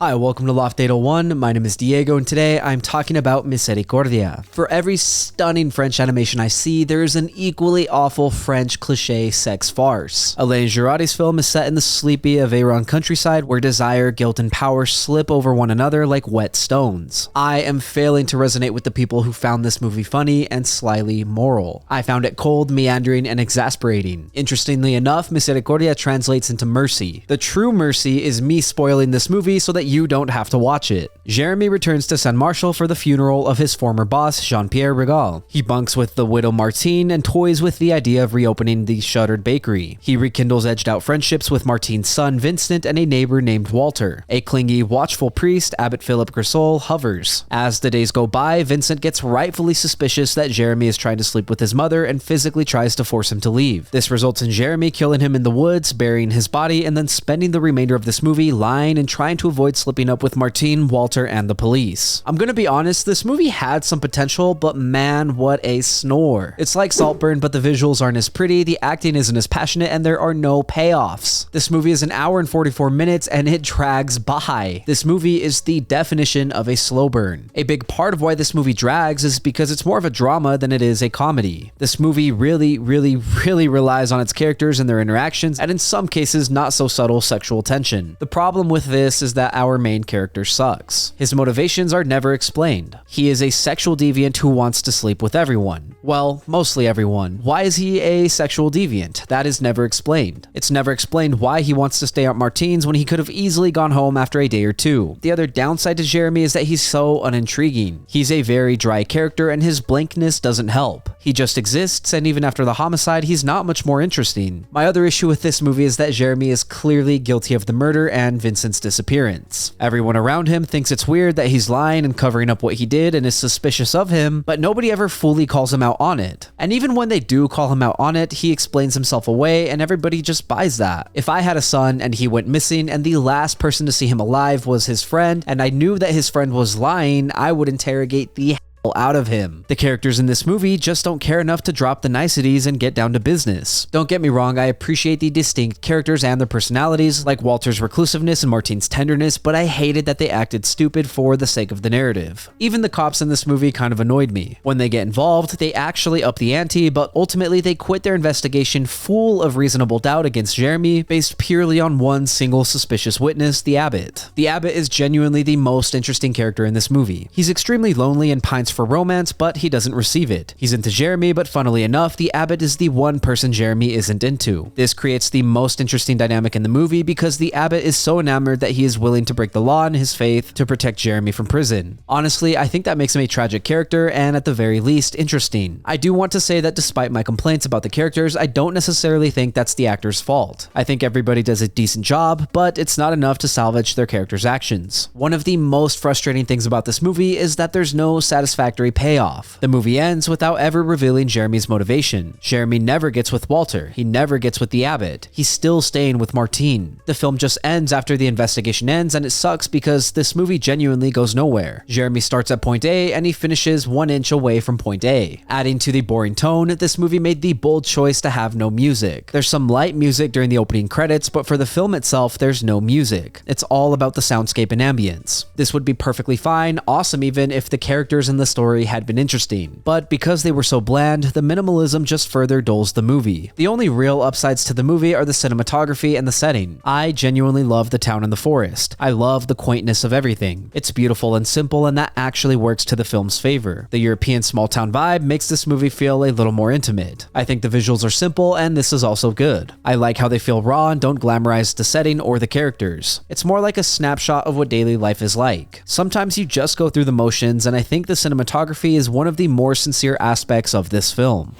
Hi, welcome to Loft 801. My name is Diego, and today I'm talking about Misericordia. For every stunning French animation I see, there is an equally awful French cliché sex farce. Alainguiraudie's film is set in the sleepy Aveyron countryside where desire, guilt, and power slip over one another like wet stones. I am failing to resonate with the people who found this movie funny and slyly moral. I found it cold, meandering, and exasperating. Interestingly enough, Misericordia translates into mercy. The true mercy is me spoiling this movie so that you don't have to watch it. Jérémie returns to Saint-Martial for the funeral of his former boss, Jean-Pierre Regal. He bunks with the widow Martine and toys with the idea of reopening the shuttered bakery. He rekindles edged-out friendships with Martine's son, Vincent, and a neighbor named Walter. A clingy, watchful priest, Abbot Philip Gressol, hovers. As the days go by, Vincent gets rightfully suspicious that Jérémie is trying to sleep with his mother and physically tries to force him to leave. This results in Jérémie killing him in the woods, burying his body, and then spending the remainder of this movie lying and trying to avoid slipping up with Martine, Walter, and the police. I'm gonna be honest, this movie had some potential, but man, what a snore. It's like Slowburn, but the visuals aren't as pretty, the acting isn't as passionate, and there are no payoffs. This movie is an hour and 44 minutes, and it drags by. This movie is the definition of a slow burn. A big part of why this movie drags is because it's more of a drama than it is a comedy. This movie really relies on its characters and their interactions, and in some cases, not so subtle sexual tension. The problem with this is that our main character sucks. His motivations are never explained. He is a sexual deviant who wants to sleep with everyone. Well, mostly everyone. Why is he a sexual deviant? That is never explained. It's never explained why he wants to stay at Martine's when he could have easily gone home after a day or two. The other downside to Jérémie is that he's so unintriguing. He's a very dry character and his blankness doesn't help. He just exists, and even after the homicide, he's not much more interesting. My other issue with this movie is that Jérémie is clearly guilty of the murder and Vincent's disappearance. Everyone around him thinks it's weird that he's lying and covering up what he did and is suspicious of him, but nobody ever fully calls him out on it. And even when they do call him out on it, he explains himself away and everybody just buys that. If I had a son and he went missing and the last person to see him alive was his friend, and I knew that his friend was lying, I would interrogate the out of him. The characters in this movie just don't care enough to drop the niceties and get down to business. Don't get me wrong, I appreciate the distinct characters and their personalities, like Walter's reclusiveness and Martine's tenderness, but I hated that they acted stupid for the sake of the narrative. Even the cops in this movie kind of annoyed me. When they get involved, they actually up the ante, but ultimately they quit their investigation full of reasonable doubt against Jérémie, based purely on one single suspicious witness, the Abbot. The Abbot is genuinely the most interesting character in this movie. He's extremely lonely and pines for romance, but he doesn't receive it. He's into Jérémie, but funnily enough, the Abbot is the one person Jérémie isn't into. This creates the most interesting dynamic in the movie because the Abbot is so enamored that he is willing to break the law and his faith to protect Jérémie from prison. Honestly, I think that makes him a tragic character and at the very least interesting. I do want to say that despite my complaints about the characters, I don't necessarily think that's the actor's fault. I think everybody does a decent job, but it's not enough to salvage their character's actions. One of the most frustrating things about this movie is that there's no satisfactory payoff. The movie ends without ever revealing Jérémie's motivation. Jérémie never gets with Walter. He never gets with the Abbot. He's still staying with Martine. The film just ends after the investigation ends, and it sucks because this movie genuinely goes nowhere. Jérémie starts at point A and he finishes 1 inch away from point A. Adding to the boring tone, this movie made the bold choice to have no music. There's some light music during the opening credits, but for the film itself, there's no music. It's all about the soundscape and ambience. This would be perfectly fine, awesome even, if the characters in the story had been interesting, but because they were so bland, the minimalism just further dulls the movie. The only real upsides to the movie are the cinematography and the setting. I genuinely love the town and the forest. I love the quaintness of everything. It's beautiful and simple, and that actually works to the film's favor. The European small town vibe makes this movie feel a little more intimate. I think the visuals are simple, and this is also good. I like how they feel raw and don't glamorize the setting or the characters. It's more like a snapshot of what daily life is like. Sometimes you just go through the motions, and I think the cinematography is one of the more sincere aspects of this film.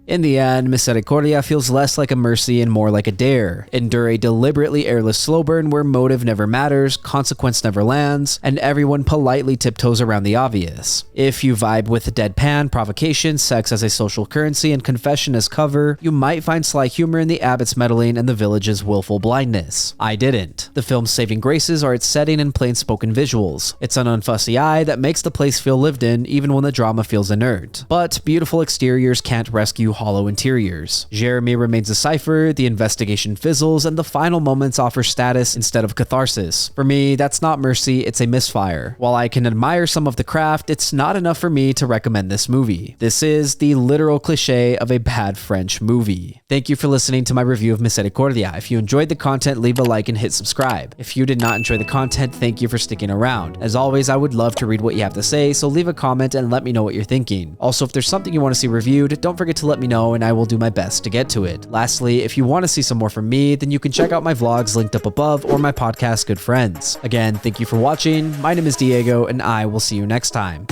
In the end, Misericordia feels less like a mercy and more like a dare. Endure a deliberately airless slow burn where motive never matters, consequence never lands, and everyone politely tiptoes around the obvious. If you vibe with deadpan, provocation, sex as a social currency, and confession as cover, you might find sly humor in the Abbot's meddling and the village's willful blindness. I didn't. The film's saving graces are its setting and plain-spoken visuals. It's an unfussy eye that makes the place feel lived in even when the drama feels inert. But beautiful exteriors can't rescue hollow interiors. Jérémie remains a cipher, the investigation fizzles, and the final moments offer status instead of catharsis. For me, that's not mercy, it's a misfire. While I can admire some of the craft, it's not enough for me to recommend this movie. This is the literal cliché of a bad French movie. Thank you for listening to my review of Misericordia. If you enjoyed the content, leave a like and hit subscribe. If you did not enjoy the content, thank you for sticking around. As always, I would love to read what you have to say, so leave a comment and let me know what you're thinking. Also, if there's something you want to see reviewed, don't forget to let me know and I will do my best to get to it. Lastly, if you want to see some more from me, then you can check out my vlogs linked up above or my podcast Good Friends. Again, thank you for watching. My name is Diego and I will see you next time.